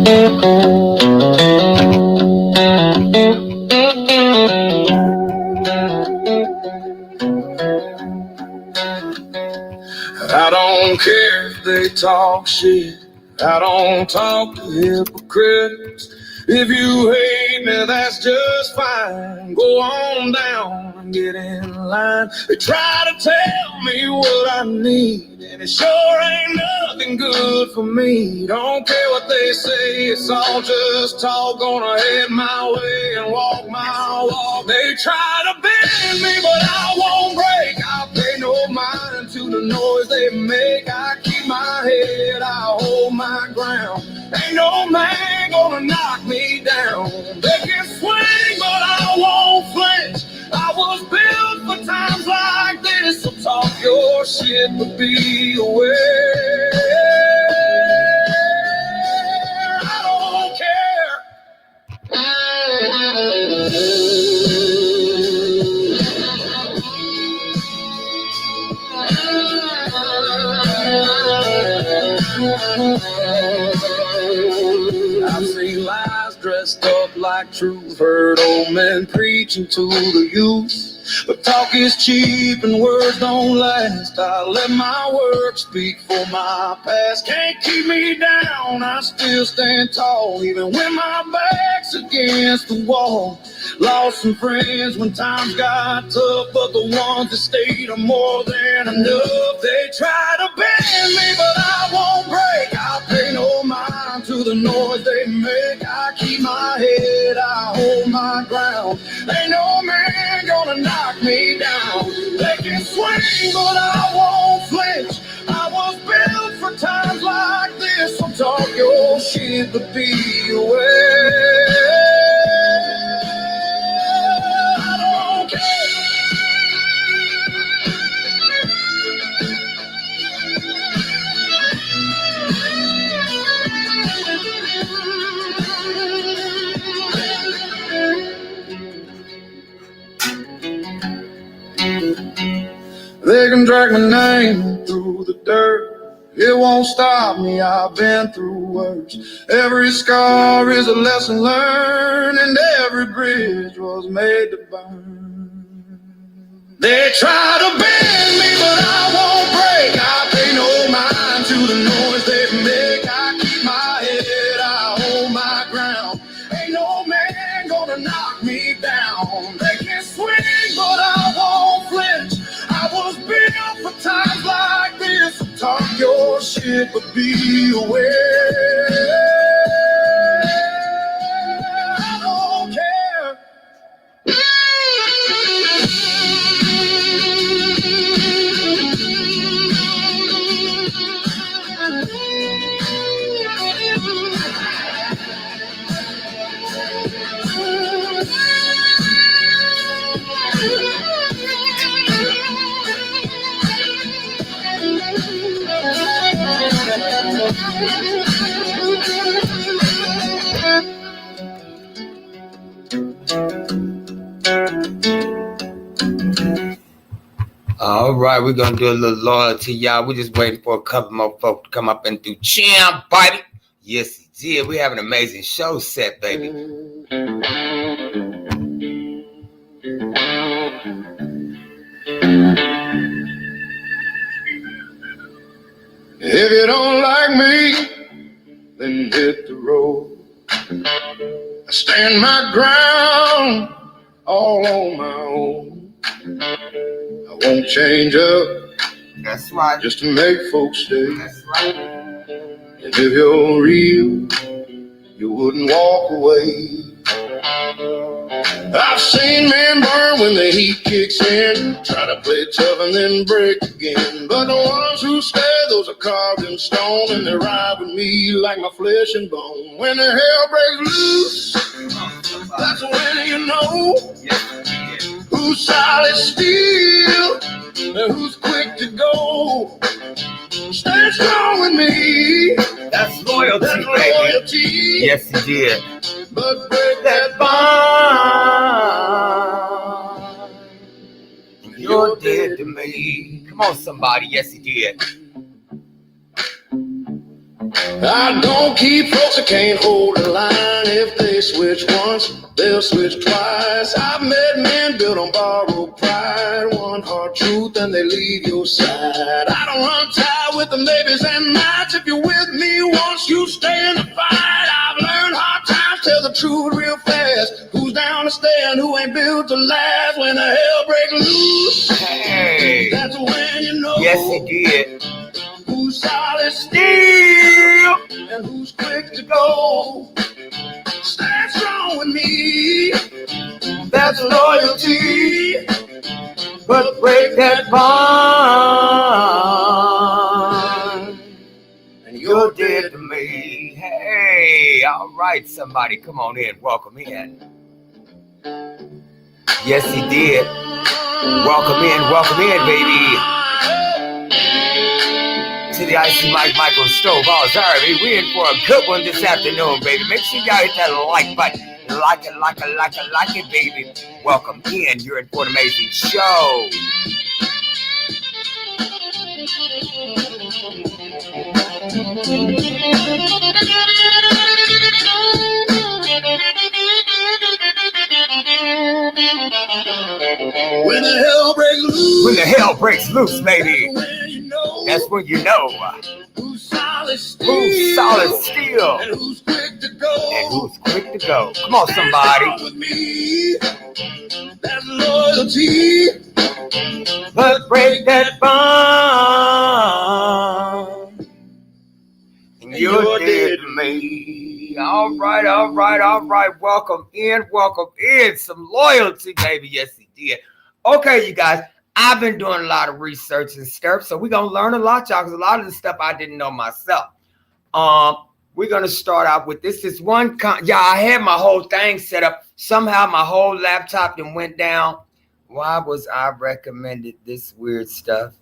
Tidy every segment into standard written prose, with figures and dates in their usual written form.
I don't care if they talk shit. I don't talk to hypocrites. If you hate me, that's just fine. Go on down and get in line. They try to tell me what I need, and it sure ain't nothing good for me. Don't care what they say, it's all just talk. Gonna head my way and walk my walk. They try to bend me, but I won't break. I'll pay no mind to the noise they make. I keep my head, I hold my ground. Ain't no man gonna knock me down. They can swing, but I won't flinch. I was built for times like this, so talk your shit, but be aware. I don't care. I've seen lies dressed up like truth, heard old men preaching to the youth. But talk is cheap and words don't last. I let my work speak for my past. Can't keep me down, I still stand tall, even when my back's against the wall. Lost some friends when times got tough, but the ones that stayed are more than enough. They try to bend me, but I won't break. I pay no mind to the noise they make. I keep my head, I hold my ground. Ain't no man gonna knock me down. They can swing, but I won't flinch. I was built for times like this, so talk your shit, but be aware. I don't care. They can drag my name through the dirt. It won't stop me, I've been through worse. Every scar is a lesson learned, and every bridge was made to burn. They try to bend me, but I won't break. I pay no mind to the noise they make. I keep my head, I hold my ground. Ain't no man gonna knock me down. They can swing, but I won't flinch. I was built for times like this. So talk your shit, but be aware. I don't care. All right, we're gonna do a little loyalty, y'all. We're just waiting for a couple more folks to come up and do champ, baby. Yes, he did. We have an amazing show set, baby. If you don't like me, then hit the road. I stand my ground all on my own. I won't change up. That's right. Just to make folks stay. That's right. And if you're real, you wouldn't walk away. I've seen men burn when the heat kicks in, try to play tough and then break again. But the ones who stay, those are carved in stone, and they ride with me like my flesh and bone. When the hell breaks loose, that's when you know who's solid steel and who's quick to go. Stay strong with me. That's loyalty, That's baby. loyalty. Yes, he did. But break that bond. You're dead to me. Come on, somebody. Yes, he did. I don't keep folks that can't hold a line. If they switch once, they'll switch twice. I've met men built on borrowed pride, one hard truth and they leave your side. I don't run tight with the maybes and nights. If you're with me once, you stay in the fight. I've learned hard times tell the truth real fast. Who's down to stay and who ain't built to last? When the hell breaks loose, Hey. that's when you know. Yes, he did. Who's solid steel and who's quick to go. Stand strong with me, that's loyalty. But break that bond, and you're dead to me. Hey, all right, somebody, come on in. Welcome in. Yes, he did. Welcome in, baby. To the Icy Mike Michael Stove. Oh, sorry, we in for a good one this afternoon, baby. Make sure y'all hit that like button. Like it, baby. Welcome in. You're in for an amazing show. When the hell breaks loose, when the hell breaks loose, baby, that's when you know who's solid steel, and who's quick to go. Come on, somebody. With me, that's loyalty. But break that bond, and you're dead to me. All right. Welcome in. Some loyalty, baby. Yes, he did. Okay, you guys. I've been doing a lot of research and stuff, so we're gonna learn a lot, y'all, because a lot of the stuff I didn't know myself. We're gonna start out with this. Is one I had my whole thing set up. Somehow my whole laptop then went down. Why was I recommended this weird stuff?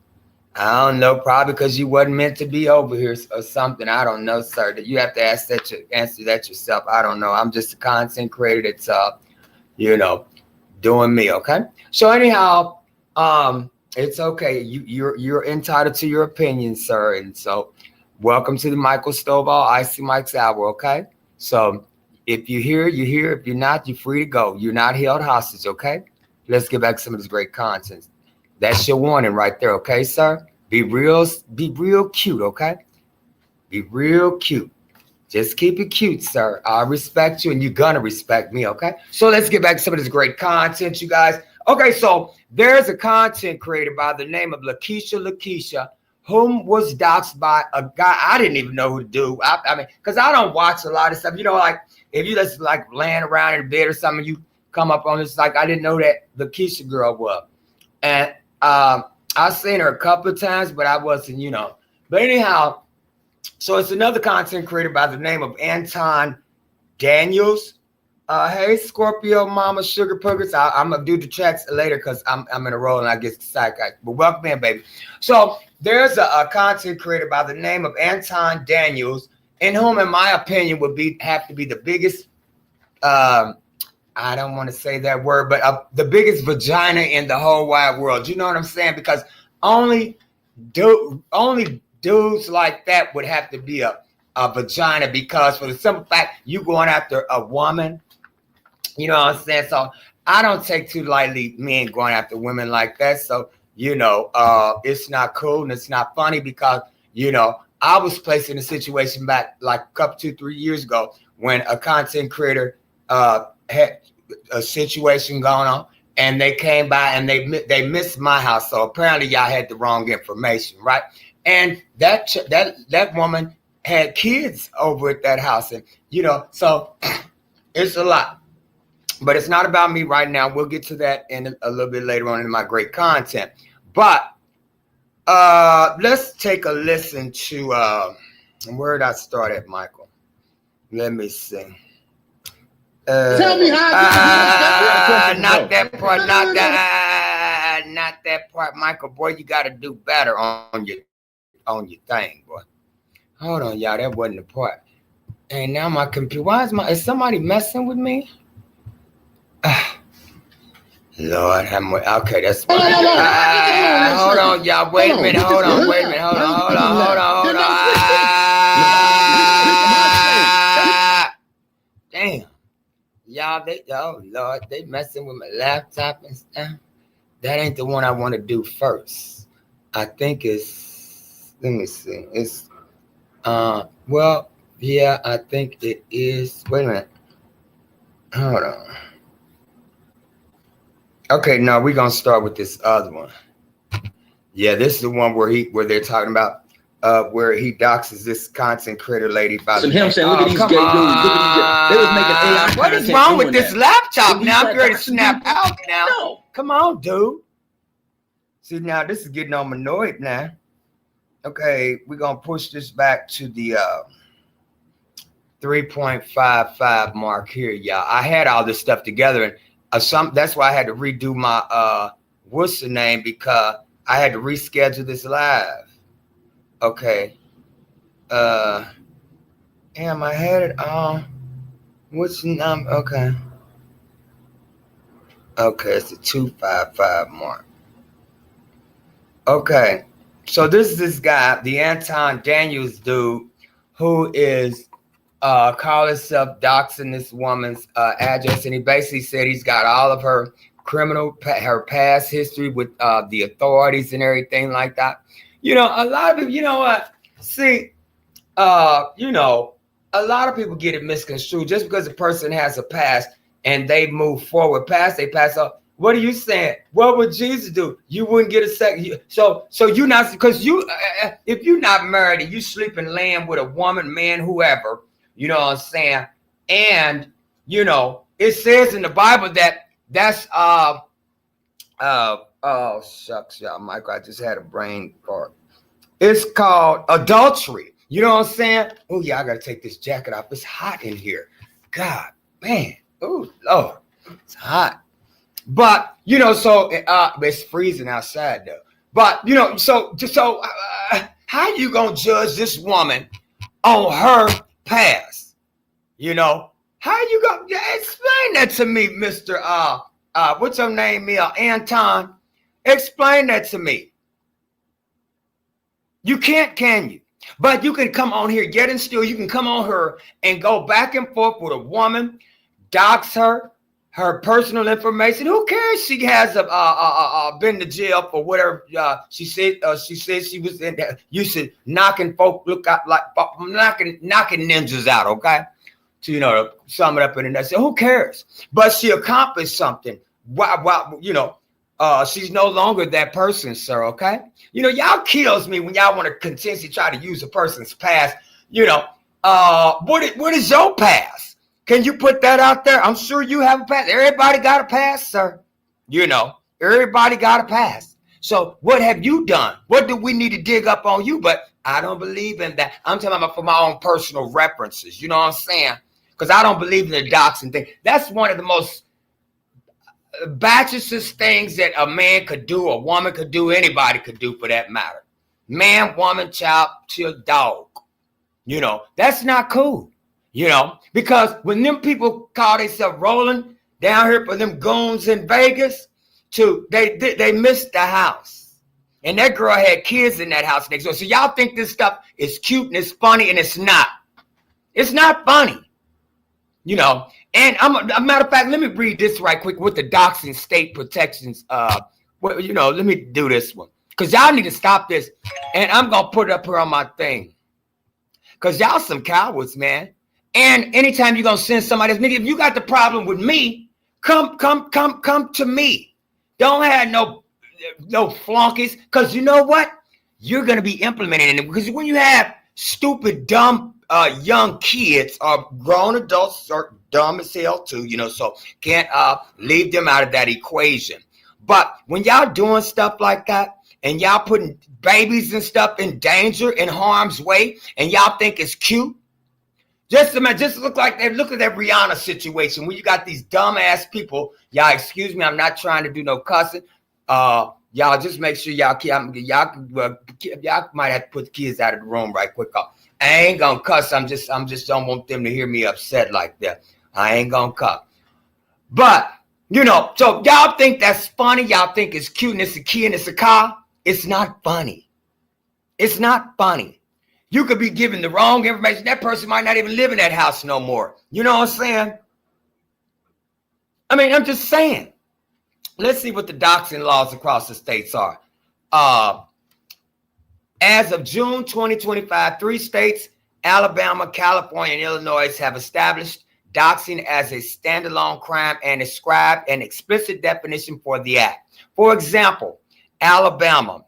I don't know, probably because you wasn't meant to be over here or something. I don't know, sir. You have to answer that yourself. I don't know. I'm just a content creator that's doing me, okay? So anyhow, it's okay. You're entitled to your opinion, sir. And so welcome to the Michael Stovall Icy Mike's Hour, okay? So if you're here, you're here. If you're not, you're free to go. You're not held hostage, okay? Let's get back to some of this great content. That's your warning right there, okay, sir? Be real cute, okay? Be real cute. Just keep it cute, sir. I respect you, and you're gonna respect me, okay? So let's get back to some of this great content, you guys. Okay, so there's a content creator by the name of Lakeisha, whom was doxxed by a guy I didn't even know who to do. I mean, because I don't watch a lot of stuff. Like if you just like laying around in bed or something, you come up on this. Like I didn't know that Lakeisha girl was. And I've seen her a couple of times, but I wasn't, But anyhow, so it's another content creator by the name of Anton Daniels. Hey, Scorpio Mama Sugar Puggers. I'm going to do the chats later because I'm in a roll and I get sidetracked. But welcome in, baby. So there's a content creator by the name of Anton Daniels, in whom, in my opinion, have to be the biggest, I don't want to say that word, but the biggest vagina in the whole wide world. You know what I'm saying? Because only dudes like that would have to be a vagina, because for the simple fact you going after a woman. You know what I'm saying? So I don't take too lightly men going after women like that. So, it's not cool and it's not funny because, I was placed in a situation back like a couple, 2-3 years ago when a content creator had a situation going on and they came by and they missed my house. So apparently y'all had the wrong information, right? And that woman had kids over at that house, and so it's a lot. But it's not about me right now. We'll get to that in a little bit later on in my great content. But let's take a listen to where did I start at, Michael? Let me see. Tell me how. Not that part, Michael. Boy, you got to do better on your thing, boy. Hold on, y'all. That wasn't the part. And now my computer. Is somebody messing with me? Lord, okay, that's fine. Hold on, y'all. Wait a minute. Hold on. oh Lord, they messing with my laptop and stuff. That ain't the one I want to do first. I think it's, let me see. It's, well, yeah, I think it is. Wait a minute. Hold on. Okay, no, we're gonna start with this other one. Yeah, this is the one where they're talking about where he doxes this content creator lady. And him saying, look at these gay dudes, look at these. They was making AI what is content wrong with doing this that. laptop When now? you I'm ready to start snap doxing out now. No. Come on, dude. See, now this is getting on my annoyed now. Okay, we're gonna push this back to the 3.55 mark here, y'all. I had all this stuff together, and that's why I had to redo my what's the name, because I had to reschedule this live. Okay. Damn, I had it on. What's the number? Okay. Okay, it's the 255 mark. Okay. So this guy, the Anton Daniels dude, who is call himself doxing this woman's address, and he basically said he's got all of her her past history with the authorities and everything like that. You know, a lot of people, you know what? See, you know, a lot of people get it misconstrued. Just because a person has a past and they move forward past they past up. What are you saying? What would Jesus do? You wouldn't get a second. So you not, because you, if you're not married and you sleeping laying with a woman, man, whoever, you know what I'm saying? And you know, it says in the Bible that that's oh shucks, y'all, Michael, I just had a brain fart. It's called adultery. You know what I'm saying? Oh yeah, I gotta take this jacket off. It's hot in here. God, man. Oh Lord, it's hot. But you know, so it's freezing outside though. But you know, so how you gonna judge this woman on her past? You know, how you gonna explain that to me, Mr. What's your name, Anton? Explain that to me. You can't, can you? But you can come on here, yet and still, you can come on her and go back and forth with a woman, dox her personal information. Who cares? She has been to jail for whatever she said. She said she was in there. You should knocking folk look out like knocking ninjas out. Okay, to, you know, sum it up in a nutshell. Who cares? But she accomplished something. Wow, you know. She's no longer that person, sir. Okay, you know, y'all kills me when y'all want to continuously try to use a person's past. You know, what is your past? Can you put that out there? I'm sure you have a past. Everybody got a past, sir. You know, everybody got a past. So what have you done? What do we need to dig up on you? But I don't believe in that. I'm talking about for my own personal references. You know what I'm saying? Because I don't believe in the doxing thing. That's one of the most batchest things that a man could do, a woman could do, anybody could do for that matter. Man, woman, child, dog. You know, that's not cool. You know, because when them people call themselves rolling down here for them goons in Vegas, they missed the house. And that girl had kids in that house next door. So y'all think this stuff is cute and it's funny, and it's not. It's not funny. You know, and a matter of fact, let me read this right quick with the doxing state protections. Well, you know, let me do this one, because y'all need to stop this. And I'm going to put it up here on my thing, because y'all some cowards, man. And anytime you're going to send somebody else, nigga, if you got the problem with me, come to me. Don't have no flunkies, because you know what? You're going to be implementing it. Because when you have stupid, dumb, young kids or grown adults are dumb as hell too, you know, so can't leave them out of that equation. But when y'all doing stuff like that and y'all putting babies and stuff in danger, in harm's way, and y'all think it's cute, just look like that. Look at that Rihanna situation where you got these dumbass people. Y'all, excuse me, I'm not trying to do no cussing. Y'all just make sure y'all might have to put the kids out of the room right quick. I ain't gonna cuss. I'm just don't want them to hear me upset like that. I ain't gonna cuss. But you know, so y'all think that's funny. Y'all think it's cute and it's a key and it's a car. It's not funny. It's not funny. You could be giving the wrong information. That person might not even live in that house no more. You know what I'm saying? I mean, I'm just saying. Let's see what the doxing laws across the states are. As of June 2025, 3 states, Alabama, California, and Illinois, have established doxing as a standalone crime and ascribed an explicit definition for the act. For example, Alabama,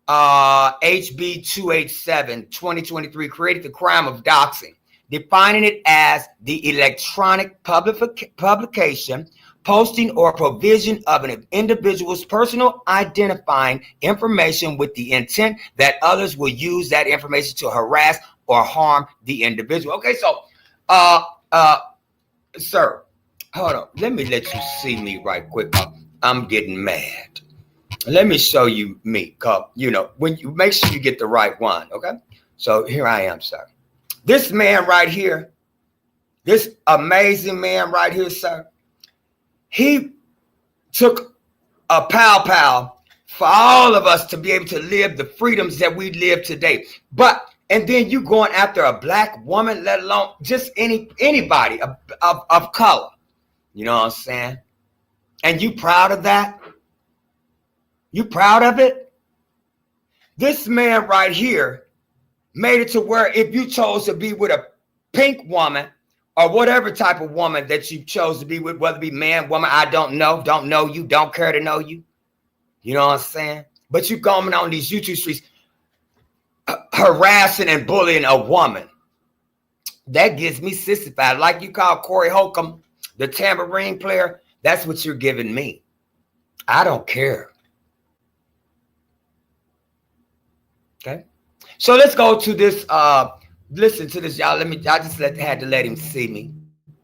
HB 287, 2023, created the crime of doxing, defining it as the electronic publication, posting, or provision of an individual's personal identifying information with the intent that others will use that information to harass or harm the individual. Okay, so, sir, hold on. Let me let you see me right quick. I'm getting mad. Let me show you me, you know, when you make sure you get the right one, okay? So here I am, sir. This man right here, this amazing man right here, sir, he took a pow for all of us to be able to live the freedoms that we live today. And then you going after a black woman, let alone just anybody of color. You know what I'm saying? And you proud of that? You proud of it? This man right here made it to where if you chose to be with a pink woman or whatever type of woman that you chose to be with, whether it be man, woman, I don't know you, don't care to know you. You know what I'm saying? But you going on these YouTube streets harassing and bullying a woman. That gets me sissified. Like you call Corey Holcomb the tambourine player, that's what you're giving me. I don't care. Okay, so let's go to this. Listen to this, y'all. I just had to let him see me.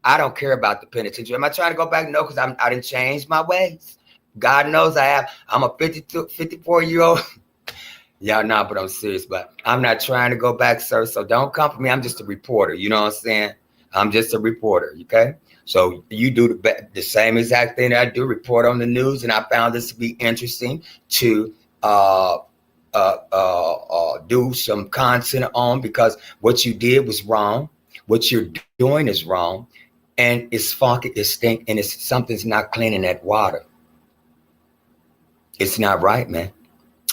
I don't care about the penitentiary. Am I trying to go back? No, because I didn't change my ways. God knows I have. I'm a 54-year-old. Y'all know, but I'm serious. But I'm not trying to go back, sir. So don't come for me. I'm just a reporter. You know what I'm saying? I'm just a reporter. Okay. So you do the same exact thing that I do. Report on the news, and I found this to be interesting to do some content on, because what you did was wrong. What you're doing is wrong, and it's funky, it's stink, and it's something's not cleaning that water. It's not right, man.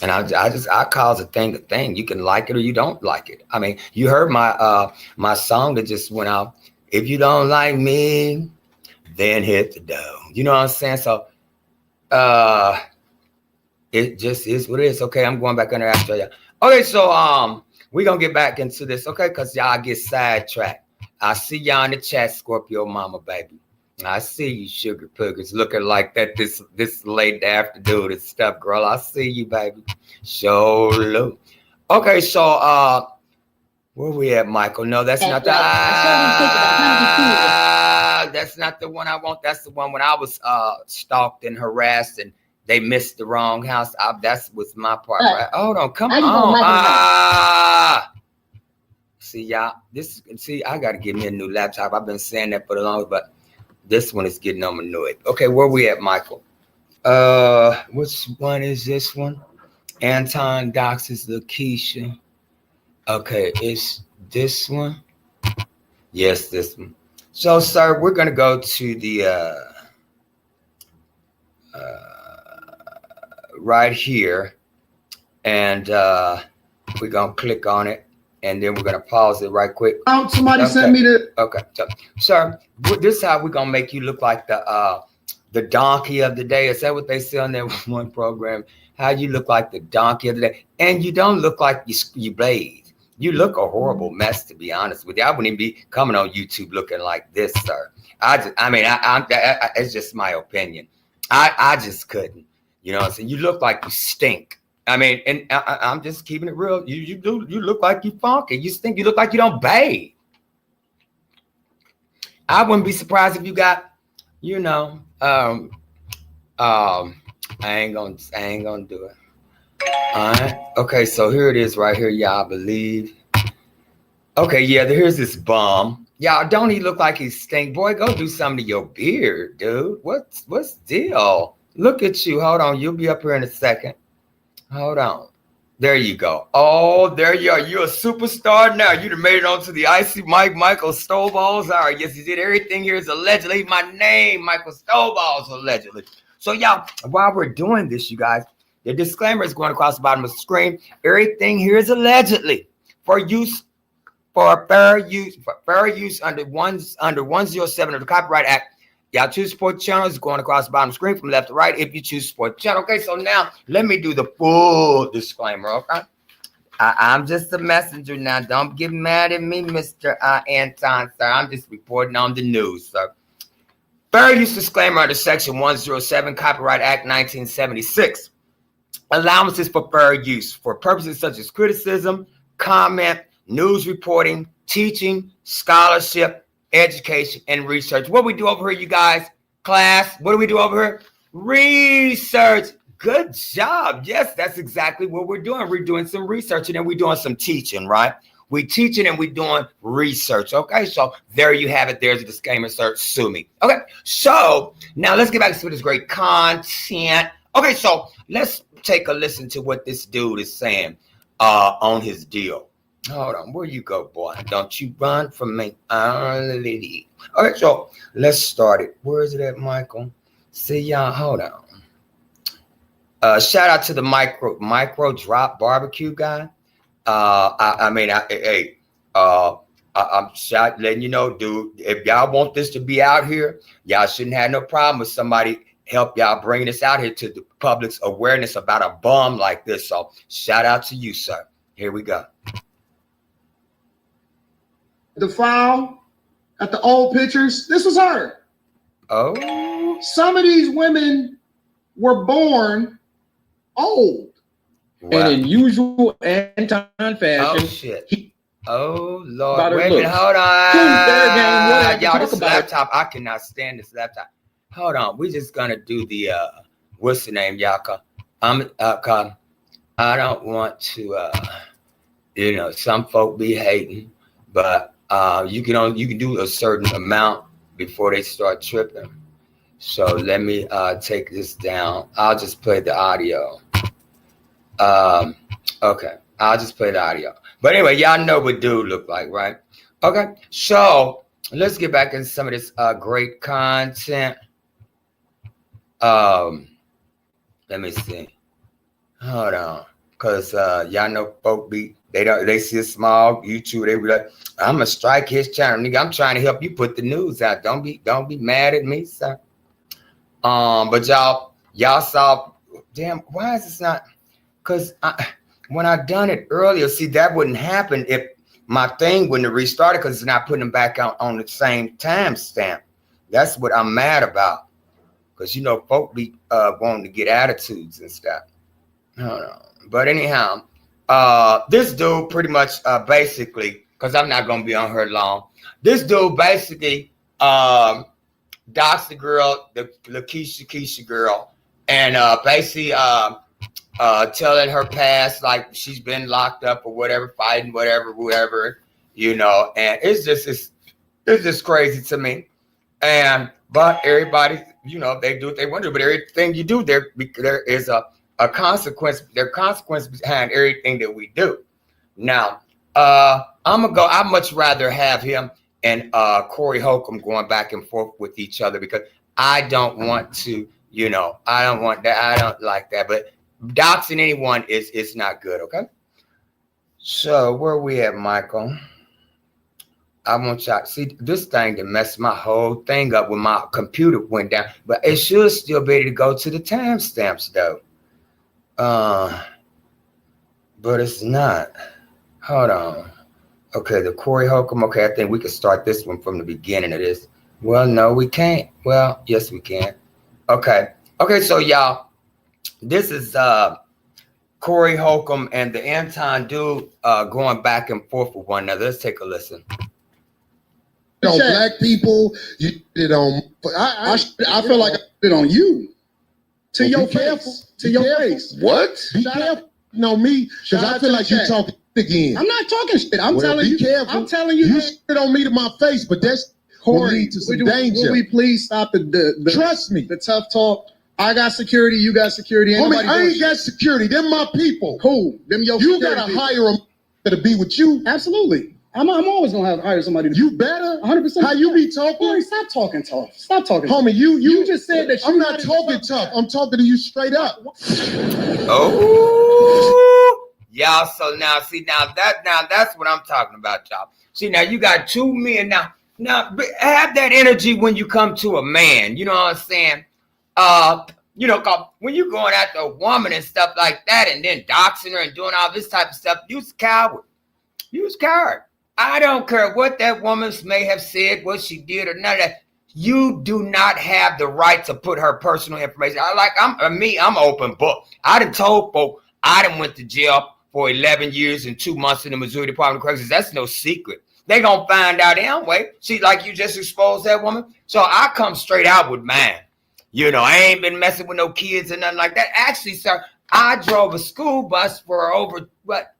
And I cause a thing. You can like it or you don't like it. I mean, you heard my song that just went out. If you don't like me, then hit the door. You know what I'm saying? So, it just is what it is. Okay, I'm going back under after y'all. Okay, so we're gonna get back into this, okay? Because y'all get sidetracked. I see y'all in the chat, Scorpio Mama, baby. I see you, sugar puggers, looking like that this late afternoon and stuff, girl. I see you, baby. Show look. Okay, so where we at, Michael? No, that's not the that's not the one I want. That's the one when I was stalked and harassed and they missed the wrong house. That was my part. Right? Hold on, come on. See, y'all. I got to give me a new laptop. I've been saying that for the longest, but this one is getting on my nerve. Okay, where we at, Michael? Which one is this one? Anton doxes Lakeisha. Okay, it's this one. Yes, this one. So, sir, we're gonna go to the right here, and we're gonna click on it, and then we're gonna pause it right quick. Oh, somebody sent me the. Okay, so, sir, this is how we're gonna make you look like the donkey of the day. Is that what they say on that one program? How you look like the donkey of the day, and you don't look like you bathe. You look a horrible mess, to be honest with you. I wouldn't even be coming on YouTube looking like this, sir. It's just my opinion. I just couldn't. You know what I'm saying? You look like you stink. I mean, and I'm just keeping it real. You look like you funky. You stink. You look like you don't bathe. I wouldn't be surprised if you got, I ain't gonna do it. All right. Okay, so here it is right here, y'all, I believe. Okay, yeah, here's this bum. Y'all, don't he look like he stink? Boy, go do something to your beard, dude. What's the deal? Look at you. Hold on. You'll be up here in a second. Hold on. There you go. Oh, there you are. You're a superstar now. You done made it onto the Icy Michael Stoneballs. All right, yes, you did. Everything here is allegedly. My name, Michael Stoneballs, allegedly. So, y'all, while we're doing this, you guys, the disclaimer is going across the bottom of the screen. Everything here is allegedly for use, for fair use under 107 of the Copyright Act. Y'all choose support channel is going across the bottom of the screen from left to right if you choose support channel. Okay, so now let me do the full disclaimer, okay? I'm just a messenger now. Don't get mad at me, Mr. Anton, sir. I'm just reporting on the news, sir. Fair use disclaimer under Section 107 Copyright Act 1976. Allowances for fair use for purposes such as criticism, comment, news reporting, teaching, scholarship, education, and research. What we do over here, you guys? Class, what do we do over here? Research. Good job. Yes, that's exactly what we're doing. We're doing some research and then we're doing some teaching, right? We teaching and we're doing research. Okay, so there you have it. There's a disclaimer, sir. Sue me. Okay, so now let's get back to this great content. Okay, so let's take a listen to what this dude is saying on his deal. Hold on, where you go, boy? Don't you run from me. All right, so let's start it. Where is it at, Michael? See y'all. Hold on. Shout out to the micro drop barbecue guy. I'm letting you know, dude. If y'all want this to be out here, y'all shouldn't have no problem with somebody help y'all bringing this out here to the public's awareness about a bum like this. So shout out to you, sir. Here we go. The file at the old pictures, this was her. Oh. Some of these women were born old. Wow. And in usual Anton fashion. Oh, shit. Oh, Lord. About her Wait a minute. looks. Hold on. Fair game, whatever. Y'all, Talk this about it. laptop, I cannot stand this laptop. Hold on. We're just going to do the, what's the name, y'all? I don't want to, some folk be hating, but you can do a certain amount before they start tripping. So let me take this down. I'll just play the audio. Okay, I'll just play the audio. But anyway, y'all know what dude look like, right? Okay, so let's get back into some of this great content. Let me see. Hold on, cause y'all know folk they see a small YouTube, they be like, I'm gonna strike his channel, nigga. I'm trying to help you put the news out. Don't be mad at me, sir. But y'all saw, damn, why is this not? Cause when I done it earlier, see, that wouldn't happen if my thing wouldn't have restarted, because it's not putting them back on the same timestamp. That's what I'm mad about. Cause folk be wanting to get attitudes and stuff. I don't know. But anyhow, this dude pretty much basically, because I'm not gonna be on her long. This dude basically doxed the girl, the Keisha girl, and basically telling her past, like she's been locked up or whatever, fighting whatever, and it's just crazy to me. But everybody, they do what they want to do, but everything you do, there is a consequence. There are consequences behind everything that we do. Now, I'd much rather have him and Corey Holcomb going back and forth with each other, because I don't want to, I don't want that. I don't like that. But doxing anyone is not good, okay? So where we at, Michael? I want y'all see this thing to mess my whole thing up when my computer went down, but it should still be able to go to the timestamps though. But it's not. Hold on. Okay, the Corey Holcomb. Okay, I think we could start this one from the beginning of this. Well, no, we can't. Well, yes, we can. Okay. So y'all, this is Corey Holcomb and the Anton dude going back and forth with one another. Let's take a listen. On black people, you did on. I feel like I did on you. To your face. To your face. What? Be careful. Me, because I feel like you're talking again. I'm not talking shit. I'm telling you. Careful. I'm telling you. You spit on me to my face, but that's will lead to some danger. Will we please stop the trust me. The tough talk. I got security. You got security. Ain't Homie, nobody I doing ain't got security. Them my people. Cool. Them your You security gotta people. hire them to be with you. Absolutely. I'm always gonna hire somebody to. You better. 100%. How you be talking? Boy, stop talking tough. Stop talking. Homie, you just said that. I'm not talking tough. I'm talking to you straight up. Oh, y'all. So now, see, that's what I'm talking about, y'all. See, now you got two men now. Now have that energy when you come to a man. You know what I'm saying? You know, 'cause when you going after a woman and stuff like that, and then doxing her and doing all this type of stuff, you's a coward. You's a coward. I don't care what that woman may have said, what she did, or none of that. You do not have the right to put her personal information. I'm open book. I done told folk I done went to jail for 11 years and 2 months in the Missouri Department of Corrections. That's no secret. They gonna find out anyway. See, like you just exposed that woman. So I come straight out with mine. You know, I ain't been messing with no kids or nothing like that. Actually, sir, I drove a school bus for over,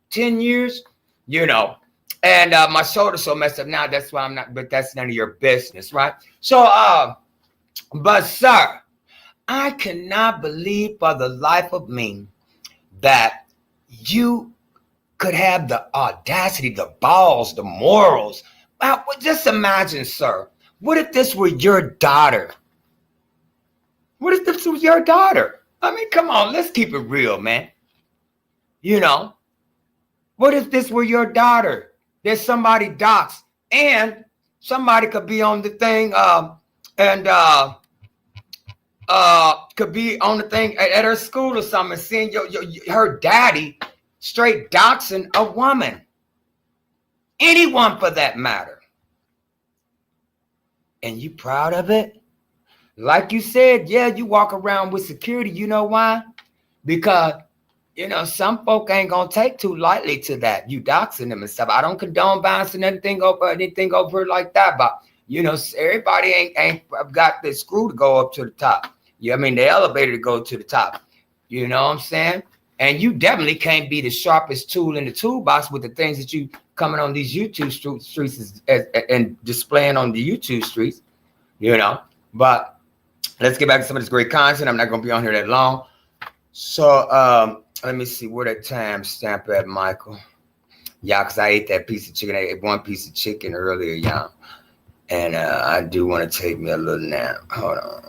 10 years? You know, and my shoulder's so messed up now. That's why I'm not, but that's none of your business, right? So, but sir, I cannot believe for the life of me that you could have the audacity, the balls, the morals. Just imagine, sir, what if this were your daughter? What if this was your daughter? I mean, come on, let's keep it real, man. You know, what if this were your daughter? There's somebody doxed, and somebody could be on the thing, could be on the thing at her school or something, seeing her daddy straight doxing a woman, anyone for that matter. And you proud of it? Like you said, yeah, you walk around with security. You know why? Because, you know, some folk ain't gonna take too lightly to that. You doxing them and stuff. I don't condone bouncing anything over like that, but you know, everybody ain't got the screw to go up to the top. Yeah, I mean the elevator to go to the top. You know what I'm saying? And you definitely can't be the sharpest tool in the toolbox with the things that you coming on these YouTube streets and displaying on the YouTube streets. You know, but let's get back to some of this great content. I'm not gonna be on here that long. So let me see where that time stamp at, Michael. Yeah, because I ate that piece of chicken. I ate one piece of chicken earlier, y'all. And I do want to take me a little nap. Hold on.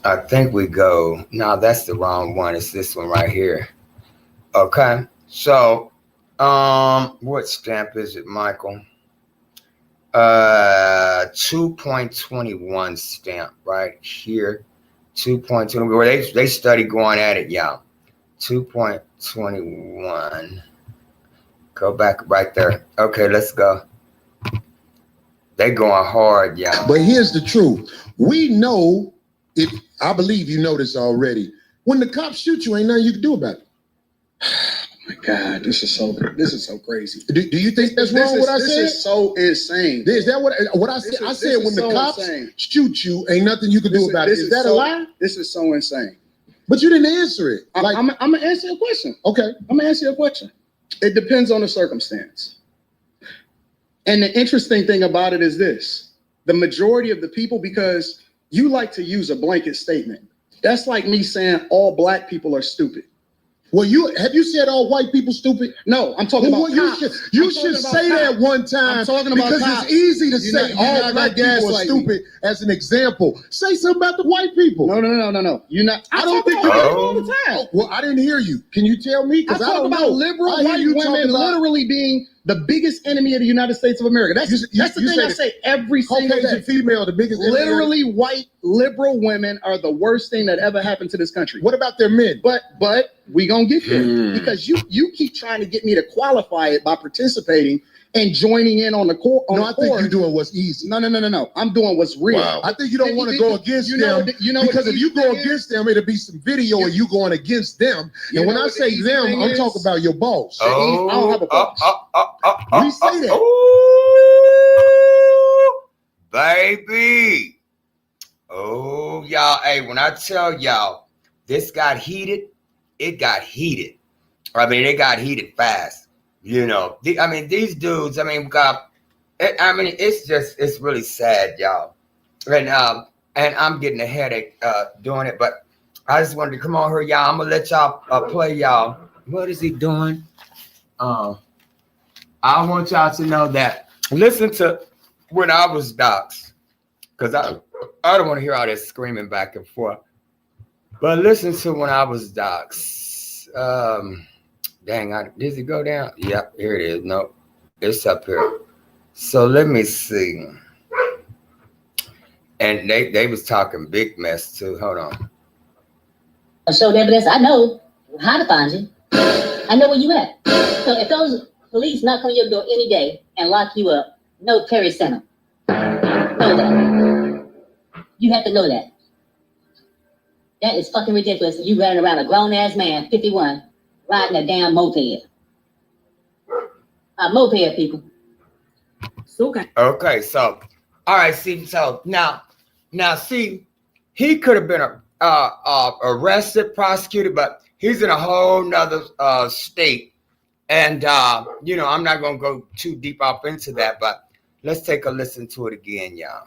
I think we go. No, that's the wrong one. It's this one right here. Okay. So, what stamp is it, Michael? 2.21 stamp right here. 2.20, where they study going at it, y'all. 2.21. Go back right there. Okay, let's go. They going hard, y'all. But here's the truth. We know, I believe you know this already. When the cops shoot you, ain't nothing you can do about it. Oh my God, this is so crazy. Do you think that's wrong what I said? This is so insane. Is that what I said? I said when the cops shoot you, ain't nothing you can do about it. Is that a lie? This is so insane. But you didn't answer it. I'm going to answer your question. Okay. I'm going to answer your question. It depends on the circumstance. And the interesting thing about it is this. The majority of the people, because you like to use a blanket statement. That's like me saying all black people are stupid. Well, have you said all white people stupid? No, I'm talking about cops. You should say that one time. I'm talking about because cops. It's easy to say all black people are stupid as an example. Say something about the white people. No. You're not. I don't think you all the time. Well, I didn't hear you. Can you tell me? Because I don't know. Liberal white women literally being the biggest enemy of the United States of America. That's the thing I say every single day. Female, the biggest enemy. Literally, white liberal women are the worst thing that ever happened to this country. What about their men? But we gonna get there because you keep trying to get me to qualify it by participating and joining in on the court. I think you're doing what's easy. No. I'm doing what's real. Wow. I think you don't want to go against them because if you go against them, it'll be some video of you going against them. And when I say them, I'm talking about your boss. I don't have a boss. We say that. Baby. Oh, y'all. Hey, when I tell y'all this got heated, it got heated. I mean, it got heated fast. You know, these dudes, it's really sad, y'all. And and I'm getting a headache doing it, but I just wanted to come on here, y'all. I'm gonna let y'all play y'all. What is he doing? I want y'all to know that. Listen to when I was doxxed, because I don't want to hear all this screaming back and forth. But listen to when I was doxxed. Dang, did it go down? Yep, here it is. No, it's up here. So let me see. And they was talking big mess too. Hold on. Showed evidence. I know how to find you. I know where you at. So if those police knock on your door any day and lock you up, no Perry Center. Know that. You have to know that. That is fucking ridiculous. You running around a grown ass man, 51, riding a damn moped. A moped, people. Okay, so all right, see, so now see, he could have been arrested, prosecuted, but he's in a whole nother state. And you know, I'm not gonna go too deep off into that, but let's take a listen to it again, y'all.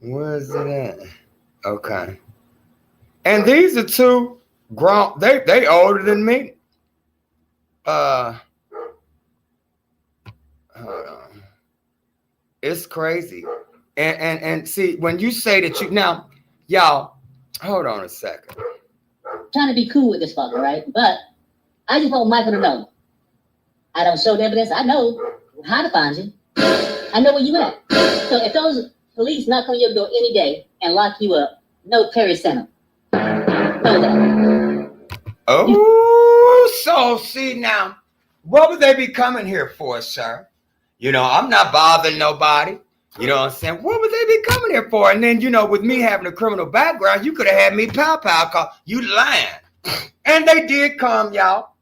Where is it at? Okay. And these are two grown, they older than me. Hold on. It's crazy. And see, when you say that you now, y'all, hold on a second. Trying to be cool with this fucker, right? But I just want Michael to know. I don't show the evidence. I know how to find you. I know where you at. So if those police knock on your door any day and lock you up, no Perry Center. Know that. Oh, so see now, what would they be coming here for, sir? You know, I'm not bothering nobody. You know what I'm saying? What would they be coming here for? And then, you know, with me having a criminal background, you could have had me pow call you lying. And they did come, y'all.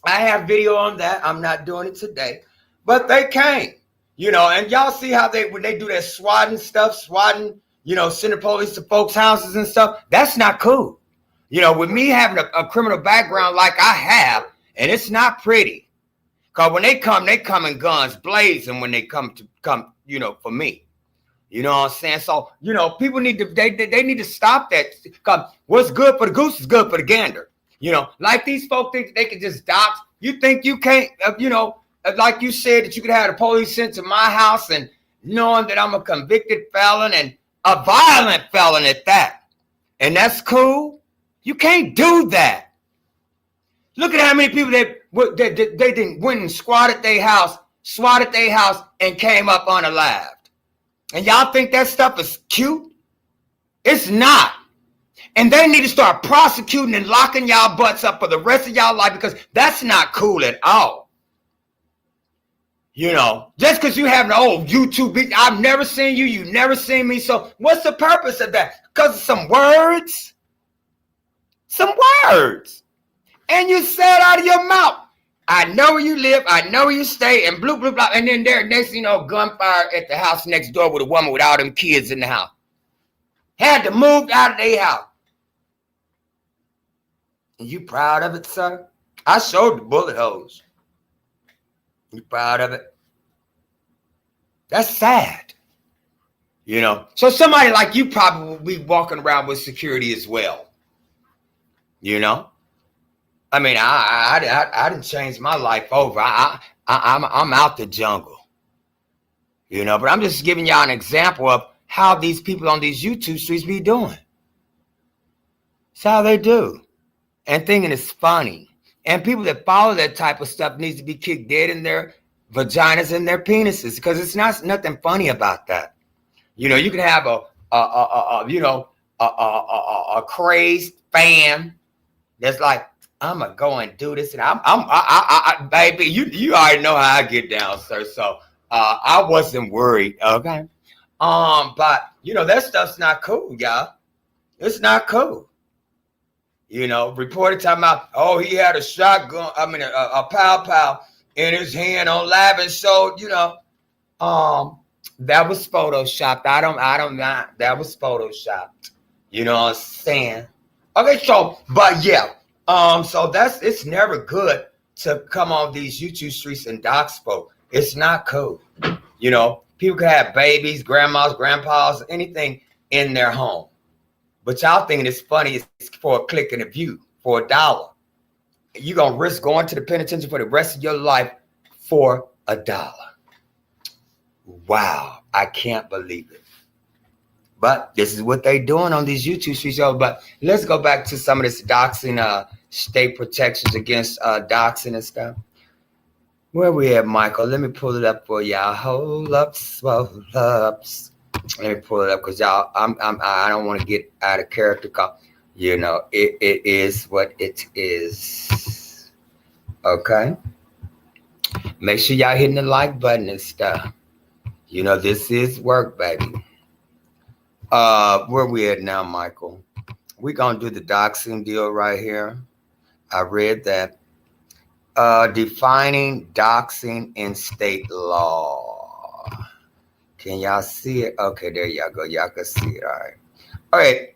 I have video on that. I'm not doing it today. But they came, you know, and y'all see how when they do that swatting, you know, sending police to folks' houses and stuff. That's not cool. You know, with me having a criminal background like I have, and it's not pretty. Because when they come in guns blazing when they come, you know, for me. You know what I'm saying? So, you know, people need to, they need to stop that. Because what's good for the goose is good for the gander. You know, like these folks think they can just dox. You think you can't, you know, like you said, that you could have the police sent to my house and knowing that I'm a convicted felon and a violent felon at that. And that's cool. You can't do that. Look at how many people they didn't went and swatted their house, and came up unalived. And y'all think that stuff is cute? It's not. And they need to start prosecuting and locking y'all butts up for the rest of y'all life, because that's not cool at all. You know, just because you have an old YouTube video, I've never seen you, you've never seen me. So what's the purpose of that? Because of some words? Some words. And you said out of your mouth, I know where you live, I know where you stay, and blah, blah, blah. And then there, next thing you know, gunfire at the house next door with a woman with all them kids in the house. Had to move out of their house. And you proud of it, sir? I showed the bullet holes. You proud of it? That's sad. You know? So somebody like you probably will be walking around with security as well. You know? I mean, I didn't change my life over. I'm out the jungle, you know. But I'm just giving y'all an example of how these people on these YouTube streets be doing. It's how they do, and thinking it's funny. And people that follow that type of stuff needs to be kicked dead in their vaginas and their penises, because it's nothing funny about that. You know, you can have a crazed fan that's like, I'm gonna go and do this, and I baby, you already know how I get down, sir. So I wasn't worried, okay. But you know that stuff's not cool, y'all. It's not cool. You know, reported talking about, oh, he had a shotgun, a pow in his hand on live and showed, you know, that was photoshopped. I don't that was photoshopped. You know what I'm saying? Okay, so, but yeah. So it's never good to come on these YouTube streets and dox folk. It's not cool. You know, people could have babies, grandmas, grandpas, anything in their home. But y'all thinking it's funny, it's for a click and a view, for $1. You're going to risk going to the penitentiary for the rest of your life for $1. Wow, I can't believe it. But this is what they doing on these YouTube streets. But let's go back to some of this doxing, state protections against doxing and stuff. Where we at, Michael? Let me pull it up for y'all. Hold up, swell ups. Let me pull it up because y'all, I don't want to get out of character. You know, it is what it is. Okay. Make sure y'all hitting the like button and stuff. You know, this is work, baby. Where we at now, Michael? We're gonna do the doxing deal right here. I read that. Defining doxing in state law. Can y'all see it? Okay, there y'all go. Y'all can see it. All right.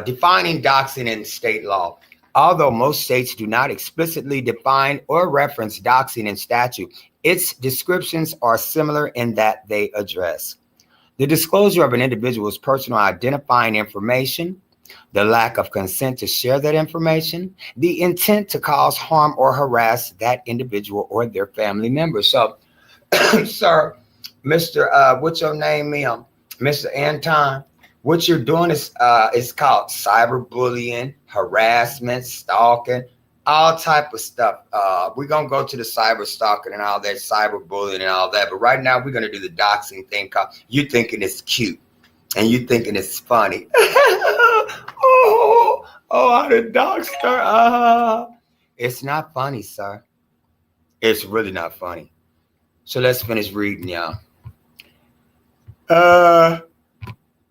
Defining doxing in state law. Although most states do not explicitly define or reference doxing in statute, its descriptions are similar in that they address the disclosure of an individual's personal identifying information, the lack of consent to share that information, the intent to cause harm or harass that individual or their family members. So, sir, Mr. What's your name, Mr. Anton? What you're doing is called cyberbullying, harassment, stalking, all type of stuff. We're gonna go to the cyber stalking and all that, cyberbullying and all that. But right now we're gonna do the doxing thing. Called you thinking it's cute and you thinking it's funny. I done doxed her. It's not funny, sir. It's really not funny. So let's finish reading, y'all. Oh,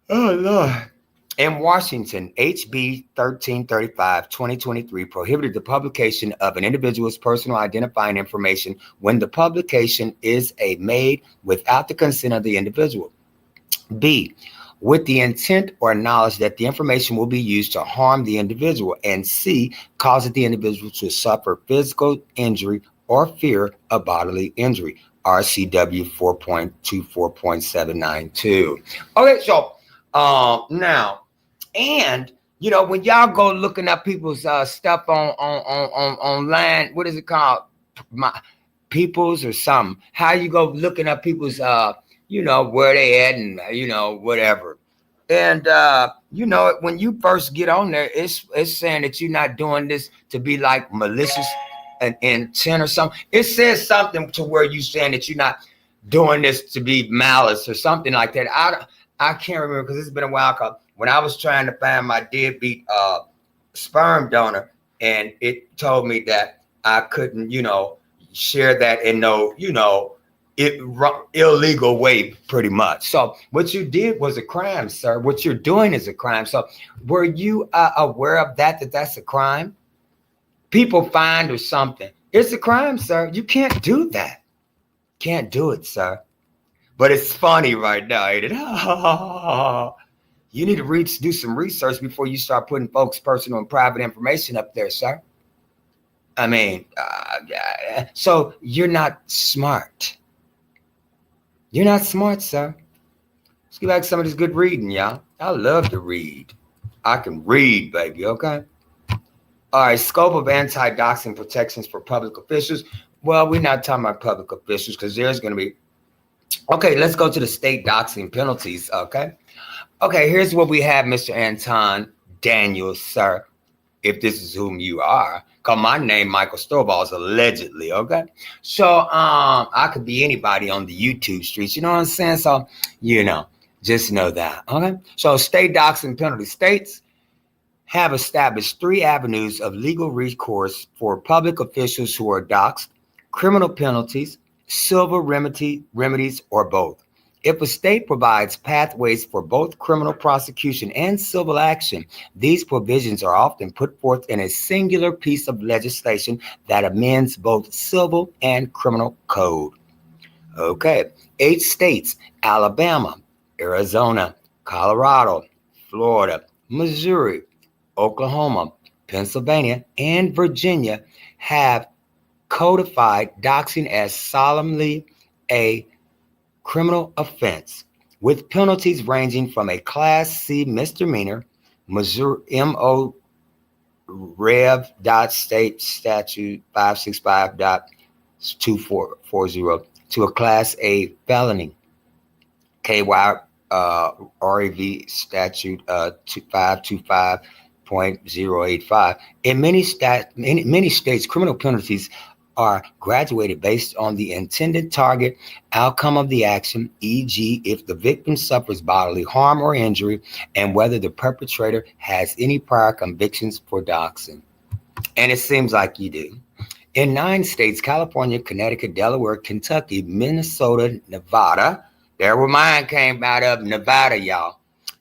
Lord. In Washington, HB 1335, 2023 prohibited the publication of an individual's personal identifying information when the publication is made without the consent of the individual. B, with the intent or knowledge that the information will be used to harm the individual. And C, causes the individual to suffer physical injury or fear of bodily injury. RCW 4.24.792. Okay, so now, and you know, when y'all go looking up people's stuff on online, what is it called? My people's or something. How you go looking up people's you know, where they at and you know, whatever. And you know, when you first get on there, it's saying that you're not doing this to be like malicious and intent or something. It says something to where you saying that you're not doing this to be malice or something like that. I can't remember because it's been a while. When I was trying to find my deadbeat sperm donor, and it told me that I couldn't, you know, share that in no, you know, illegal way, pretty much. So what you did was a crime, sir. What you're doing is a crime. So were you aware of that that's a crime? People find or something. It's a crime, sir. You can't do that. Can't do it, sir. But it's funny right now, ain't it? You need to do some research before you start putting folks' personal and private information up there, sir. I mean, so you're not smart. You're not smart, sir. Let's get back to some of this good reading, y'all. I love to read. I can read, baby, okay? All right, scope of anti-doxing protections for public officials. Well, we're not talking about public officials because there's going to be. Okay, let's go to the state doxing penalties, okay? Okay, here's what we have, Mr. Anton Daniels, sir, if this is whom you are. Cause my name, Michael Stovall, is allegedly, okay? So I could be anybody on the YouTube streets, you know what I'm saying? So, you know, just know that, okay? So state doxing penalty. States have established 3 avenues of legal recourse for public officials who are doxed: criminal penalties, civil remedies, or both. If a state provides pathways for both criminal prosecution and civil action, these provisions are often put forth in a singular piece of legislation that amends both civil and criminal code. Okay, 8 states, Alabama, Arizona, Colorado, Florida, Missouri, Oklahoma, Pennsylvania, and Virginia have codified doxing as solemnly a criminal offense, with penalties ranging from a Class C misdemeanor, Missouri MO Rev. State Statute 565.2440, to a Class A felony, KY REV Statute 525.085. In many states, criminal penalties are graduated based on the intended target outcome of the action, e.g., if the victim suffers bodily harm or injury, and whether the perpetrator has any prior convictions for doxing. And it seems like you do. In 9 states, California, Connecticut, Delaware, Kentucky, Minnesota, Nevada, there where mine came out of, Nevada, y'all,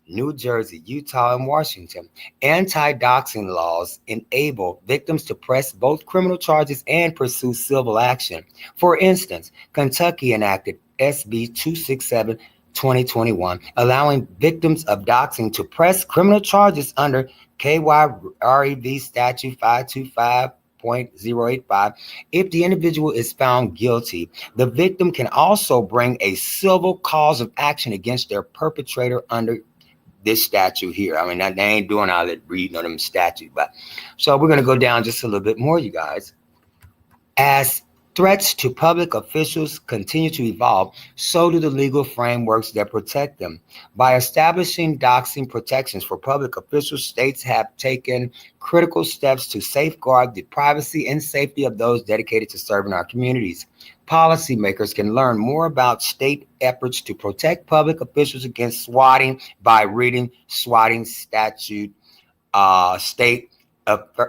New Jersey, Utah, and Washington, anti-doxing laws enable victims to press both criminal charges and pursue civil action. For instance, Kentucky enacted SB 267 2021, allowing victims of doxing to press criminal charges under KYREV Statute 525.085. If the individual is found guilty, the victim can also bring a civil cause of action against their perpetrator under this statute here. I mean, they ain't doing all that reading on them statute, but so we're going to go down just a little bit more, you guys. As threats to public officials continue to evolve, so do the legal frameworks that protect them. By establishing doxing protections for public officials, states have taken critical steps to safeguard the privacy and safety of those dedicated to serving our communities. Policymakers can learn more about state efforts to protect public officials against swatting by reading swatting statute, state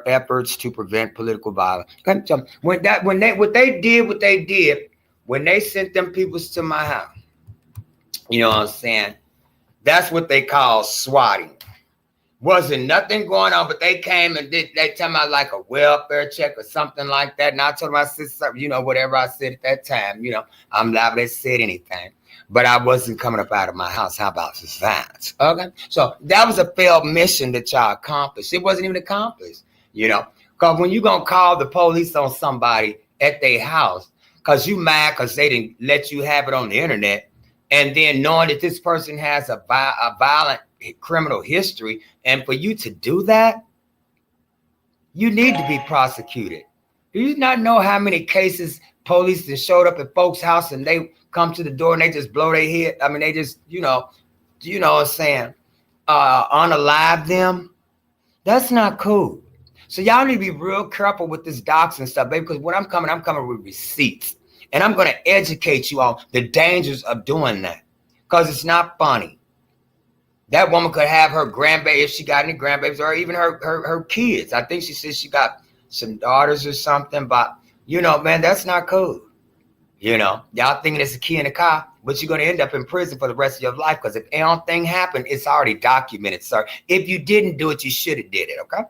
efforts to prevent political violence. So what they did when they sent them peoples to my house, you know what I'm saying? That's what they call swatting. Wasn't nothing going on, but they came and they tell me like a welfare check or something like that. And I told my sister, you know, whatever I said at that time, you know, I'm liable to say anything. But I wasn't coming up out of my house. How about this violence? Okay. So that was a failed mission that y'all accomplished. It wasn't even accomplished, you know, because when you're going to call the police on somebody at their house, because you mad because they didn't let you have it on the internet, and then knowing that this person has a violent criminal history, and for you to do that, you need to be prosecuted. Do you not know how many cases police that showed up at folks' house and they come to the door and they just blow their head? I mean, they just, you know what I'm saying, unalive them? That's not cool. So y'all need to be real careful with this doxing stuff, baby, because when I'm coming with receipts. And I'm going to educate you on the dangers of doing that, because it's not funny. That woman could have her grandbaby, if she got any grandbabies, or even her kids. I think she said she got some daughters or something, but, you know, man, that's not cool. You know, y'all thinking it's a key in the car, but you're going to end up in prison for the rest of your life, because if anything happened, it's already documented, sir. If you didn't do it, you should have did it, okay?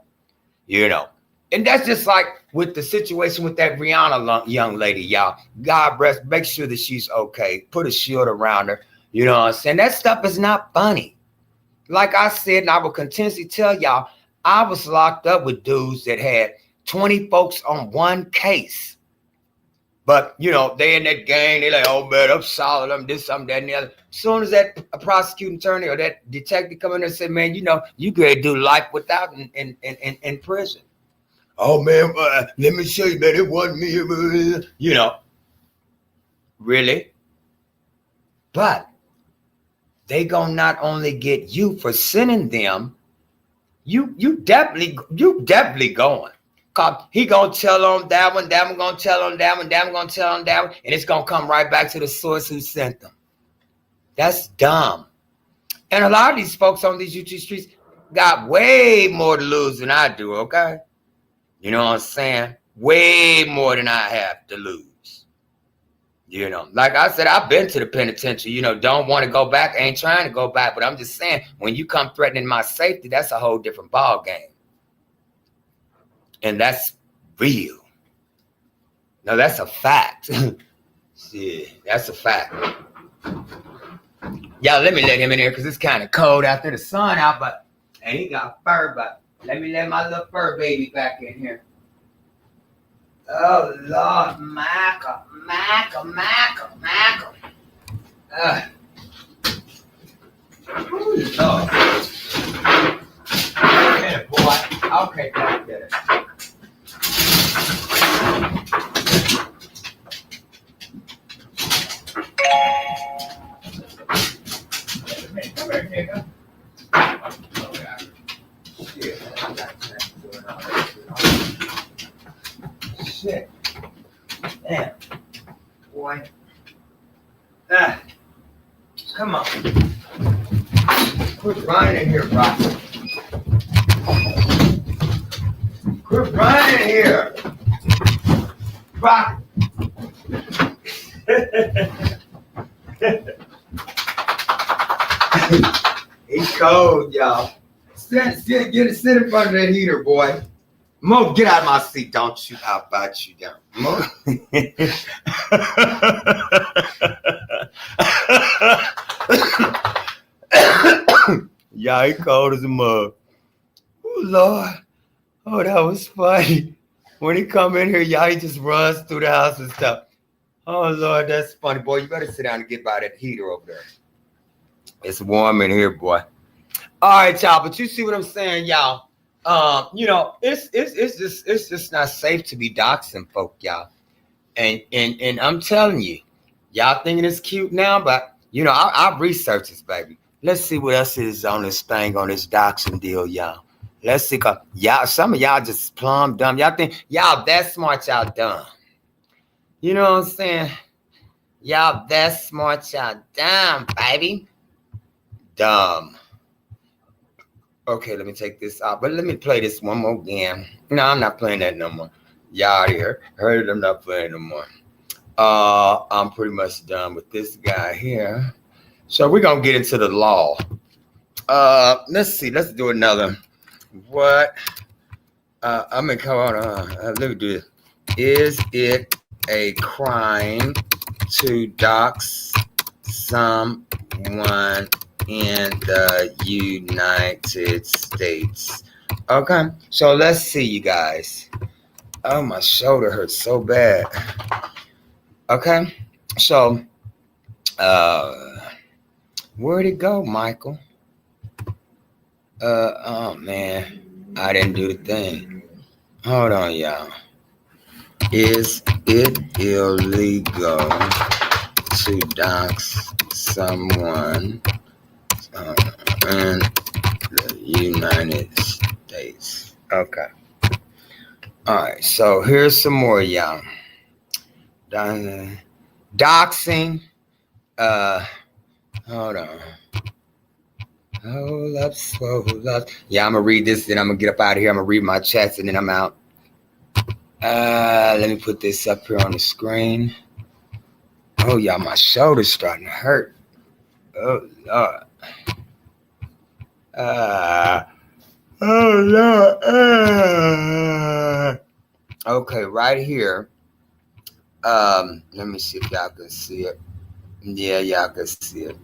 You know. And that's just like with the situation with that Rihanna young lady, y'all. God bless, make sure that she's okay. Put a shield around her. You know what I'm saying? That stuff is not funny. Like I said, and I will continuously tell y'all, I was locked up with dudes that had 20 folks on one case. But, you know, they in that gang, they like, oh, man, I'm solid, I'm this, I'm that, and the other. As soon as that prosecuting attorney or that detective come in there and say, man, you know, you could do life without in prison. Oh, man, let me show you, man, it wasn't me. You know, really? But they gonna not only get you for sending them, you definitely going. Cause he gonna tell on that one gonna tell on that one gonna tell on that one, and it's gonna come right back to the source who sent them. That's dumb. And a lot of these folks on these YouTube streets got way more to lose than I do, okay? You know what I'm saying? Way more than I have to lose. You know, like I said, I've been to the penitentiary, you know, don't want to go back, ain't trying to go back, but I'm just saying, when you come threatening my safety, that's a whole different ball game. And that's real. No, that's a fact. Yeah, that's a fact. Y'all, let me let him in here because it's kind of cold out there, the sun out, but, and he got fur, but let me let my little fur baby back in here. Oh, Lord, Michael. Oh, Lord. Man, boy. Okay, gotta get it. Come here, nigga. Shit. Damn. Boy. Come on. Quit running here, Brock. Quit running here. Brock. He's cold, y'all. Sit in front of that heater, boy. Mo, get out of my seat. Don't you? I'll bite you down. Mo. Yeah, he cold as a mug. Oh, Lord. Oh, that was funny. When he come in here, y'all, he just runs through the house and stuff. Oh, Lord, that's funny. Boy, you better sit down and get by that heater over there. It's warm in here, boy. All right, y'all, but you see what I'm saying, y'all? You know, it's just not safe to be doxing folk, y'all. And I'm telling you, y'all thinking it's cute now, but you know, I've researched this, baby. Let's see what else is on this thing, on this doxing deal, y'all. Let's see, cause y'all, some of y'all just plumb dumb. Y'all think y'all that smart, y'all dumb. You know what I'm saying? Y'all that smart, y'all dumb, baby. Dumb. Okay, let me take this out, but let me play this one more again. No, I'm not playing that no more. Y'all here heard it, I'm not playing no more. I'm pretty much done with this guy here. So we're gonna get into the law. Let's see, let's do another. What? I'm gonna come on. Let me do this. Is it a crime to dox someone in the United States? Okay, so let's see, you guys. Oh, my shoulder hurts so bad. Okay, so where'd it go, Michael? Oh man, I didn't do the thing. Hold on, y'all. Is it illegal to dox someone in the United States? Okay. All right, so here's some more, y'all. Doxing. Hold on. Hold up, hold up. Yeah, I'm gonna read this, then I'm gonna get up out of here. I'm gonna read my chats, and then I'm out. Let me put this up here on the screen. Oh, y'all, my shoulder's starting to hurt. Oh, Lord. Oh, Lord. Okay, right here. Let me see if y'all can see it. Yeah, y'all can see it.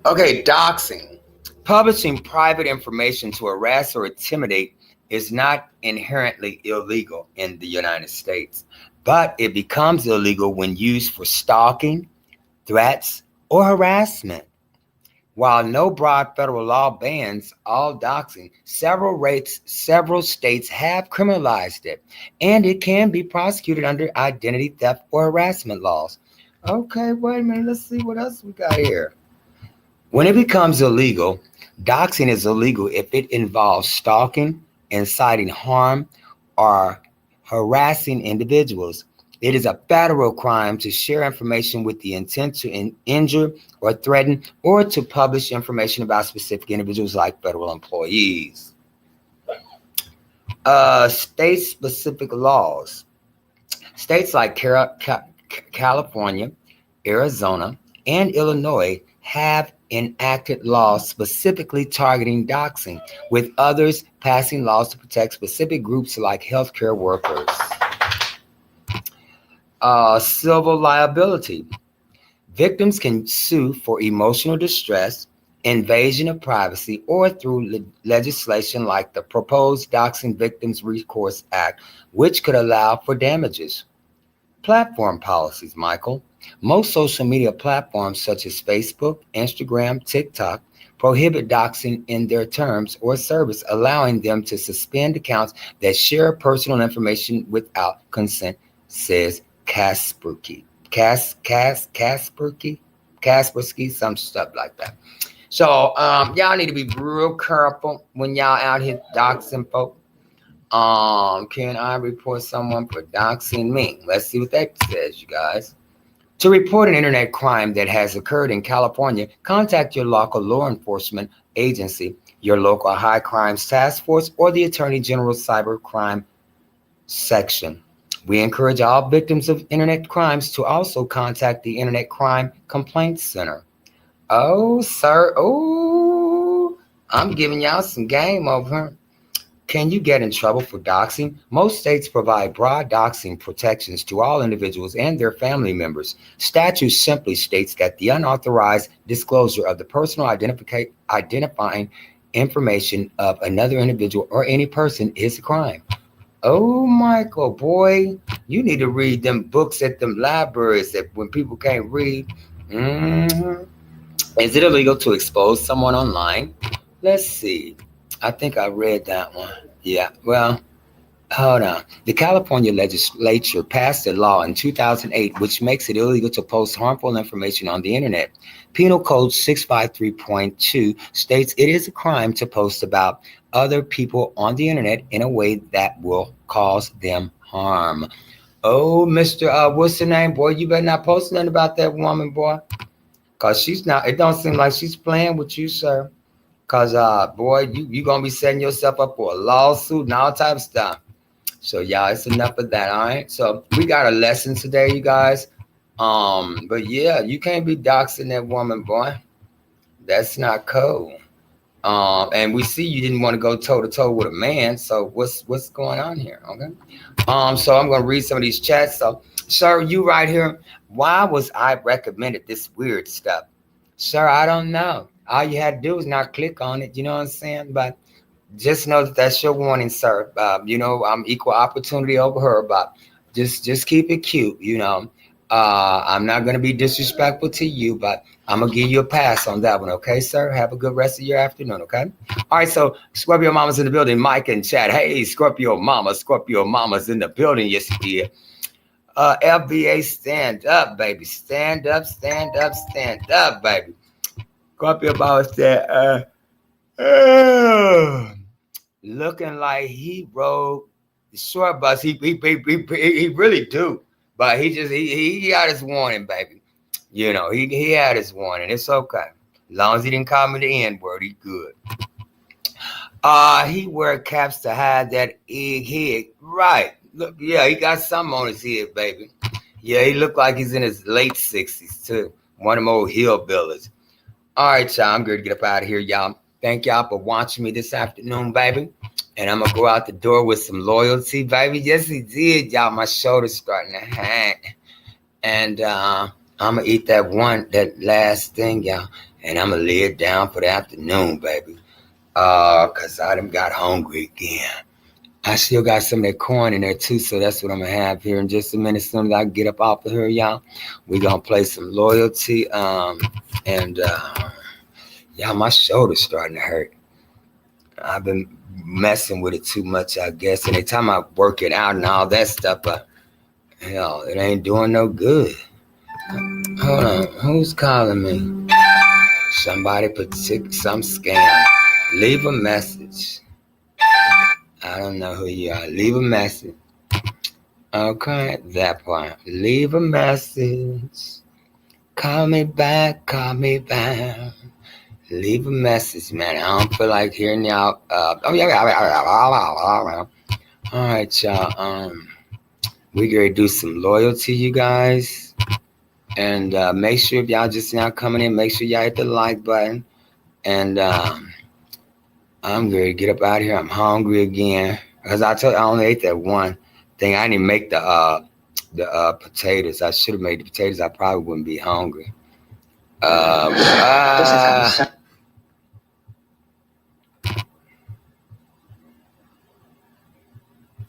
Okay, doxing. Publishing private information to harass or intimidate is not inherently illegal in the United States, but it becomes illegal when used for stalking, threats, or harassment. While no broad federal law bans all doxing, several states have criminalized it, and it can be prosecuted under identity theft or harassment laws. Okay, wait a minute. Let's see what else we got here. When it becomes illegal, doxing is illegal if it involves stalking, inciting harm, or harassing individuals. It is a federal crime to share information with the intent to injure or threaten, or to publish information about specific individuals like federal employees. State-specific laws. States like California, Arizona, and Illinois have enacted laws specifically targeting doxing, with others passing laws to protect specific groups like healthcare workers. Civil liability. Victims can sue for emotional distress, invasion of privacy, or through legislation like the proposed Doxing Victims Recourse Act, which could allow for damages. Platform policies, Michael. Most social media platforms such as Facebook, Instagram, TikTok prohibit doxing in their terms or service, allowing them to suspend accounts that share personal information without consent, says Kaspersky. Kaspersky, some stuff like that. So y'all need to be real careful when y'all out here doxing folk. Can I report someone for doxing me? Let's see what that says, you guys. To report an internet crime that has occurred in California, contact your local law enforcement agency, your local high crimes task force, or the Attorney General's cyber crime section. We encourage all victims of internet crimes to also contact the Internet Crime Complaint Center. Oh, sir. Oh, I'm giving y'all some game over here. Can you get in trouble for doxing? Most states provide broad doxing protections to all individuals and their family members. Statute simply states that the unauthorized disclosure of the personal identifying information of another individual or any person is a crime. Oh, Michael, boy, you need to read them books at them libraries that when people can't read. Is it illegal to expose someone online? Let's see. I think I read that one. Yeah, well, hold on. The California legislature passed a law in 2008 which makes it illegal to post harmful information on the internet. Penal Code 653.2 states it is a crime to post about other people on the internet in a way that will cause them harm. Oh, Mr. What's her name, boy? You better not post nothing about that woman, boy. Because she's not, it don't seem like she's playing with you, sir. Because, boy, you going to be setting yourself up for a lawsuit and all type of stuff. So, y'all, it's enough of that, all right? So, we got a lesson today, you guys. But, yeah, you can't be doxing that woman, boy. That's not cool. And we see you didn't want to go toe-to-toe with a man. So, what's going on here, okay? So, I'm going to read some of these chats. So, sir, you right here. Why was I recommended this weird stuff? Sir, I don't know. All you had to do is not click on it. You know what I'm saying? But just know that that's your warning, sir. You know, I'm equal opportunity over her, but just keep it cute. You know, I'm not going to be disrespectful to you, but I'm going to give you a pass on that one. Okay, sir? Have a good rest of your afternoon. Okay. All right. So Scorpio Mama's in the building. Mike and Chad. Hey, Scorpio Mama's in the building. Yes, he is. FBA, stand up, baby. Stand up, baby. Scorpio Mama said, looking like he rode the short bus. He really do. But he got his warning, baby. You know, he had his warning. It's okay. As long as he didn't call me the N-word, he good. He wear caps to hide that egg head. Right. Look, yeah, he got something on his head, baby. Yeah, he look like he's in his late 60s, too. One of them old hillbillies. All right, y'all, I'm good to get up out of here, y'all. Thank y'all for watching me this afternoon, baby. And I'm going to go out the door with some loyalty, baby. Yes, he did, y'all. My shoulder's starting to hang. And I'm going to eat that last thing, y'all. And I'm going to lay it down for the afternoon, baby. Because I done got hungry again. I still got some of that corn in there, too. So that's what I'm going to have here in just a minute. As soon as I get up off of here, y'all, we're going to play some loyalty. Yeah, my shoulder's starting to hurt. I've been messing with it too much, I guess. And they time I work it out and all that stuff, but hell, it ain't doing no good. Hold on, who's calling me? Somebody some scam. Leave a message. I don't know who you are. Leave a message. Okay, that part. Leave a message. Call me back. Leave a message, man. I don't feel like hearing y'all. All right, y'all. We gonna do some loyalty, you guys. And make sure if y'all just now coming in, make sure y'all hit the like button. And I'm gonna get up out of here. I'm hungry again. Because I told you, I only ate that one thing. I didn't make the potatoes. I should have made the potatoes. I probably wouldn't be hungry.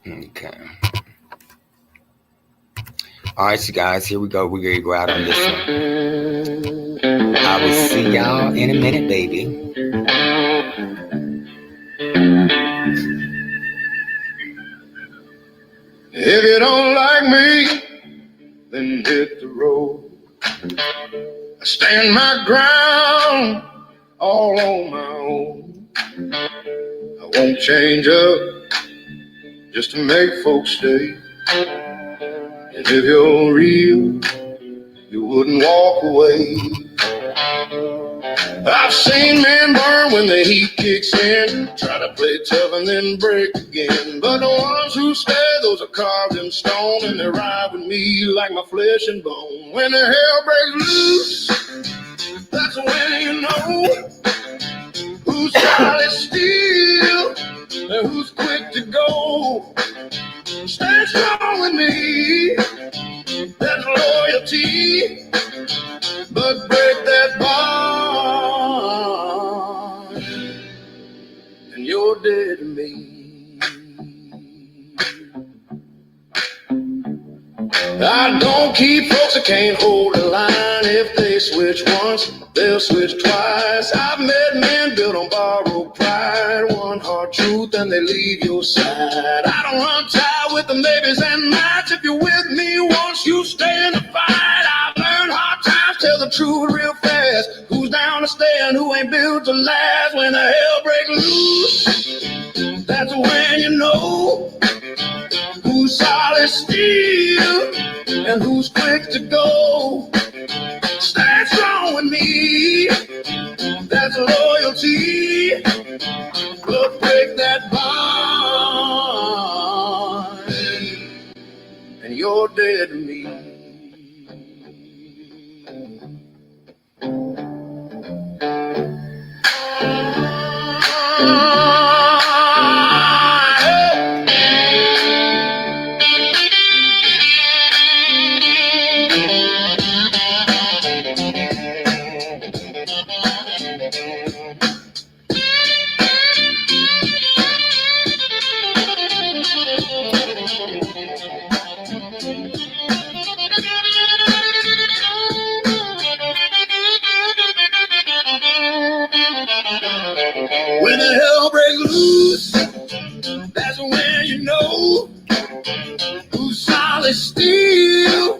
Okay. All right, you guys, here we go. We're going to go out on this one. I will see y'all in a minute, baby. If you don't like me, then hit the road. I stand my ground all on my own. I won't change up just to make folks stay. And if you're real, you wouldn't walk away. I've seen men burn when the heat kicks in, try to play tough and then break again. But the ones who stay, those are carved in stone, and they ride with me like my flesh and bone. When the hell breaks loose, that's when you know who's solid steel and who's quick to go. Stand strong with me, that's loyalty, but break that bond and you're dead to me. I don't keep folks that can't hold a line. If they switch once, they'll switch twice. I've met men built on borrowed pride, one hard truth and they leave your side. I don't run tight with the maybes and mights. If you're with me once, you stay in the fight. I've learned hard times, tell the truth real fast. Who's down to stay and who ain't built to last? When the hell breaks loose, that's when you know who's solid steel and who's quick to go. Stand strong with me, that's loyalty, but break that bond and you're dead to me. When the hell breaks loose, that's when you know who's solid steel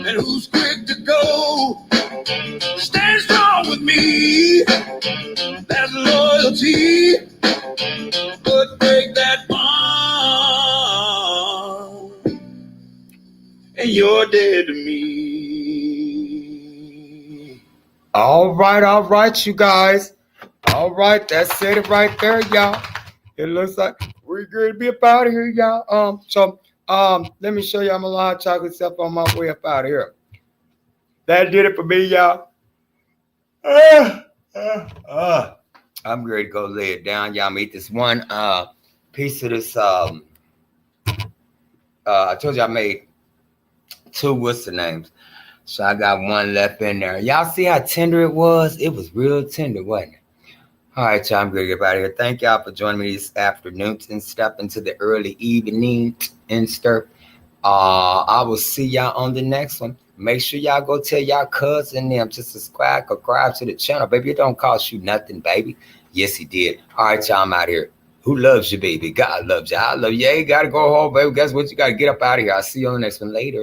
and who's quick to go. Stand strong with me, that's loyalty, but break that bond and you're dead to me. All right, you guys. All right, that's it right there, y'all. It looks like we're going to be up out of here, y'all. Let me show y'all my live chocolate stuff on my way up out of here. That did it for me, y'all. I'm ready to go lay it down. Y'all I'm eat this one piece of this. I told you I made 2 what's the names. So I got 1 left in there. Y'all see how tender it was? It was real tender, wasn't it? All right, y'all, I'm going to get out of here. Thank y'all for joining me this afternoon and step into the early evening and stuff. I will see y'all on the next one. Make sure y'all go tell y'all cousin them to subscribe to the channel. Baby, it don't cost you nothing, baby. Yes, he did. All right, y'all, I'm out here. Who loves you, baby? God loves you. I love you. Yeah, you got to go home, baby. Guess what? You got to get up out of here. I'll see you on the next one later.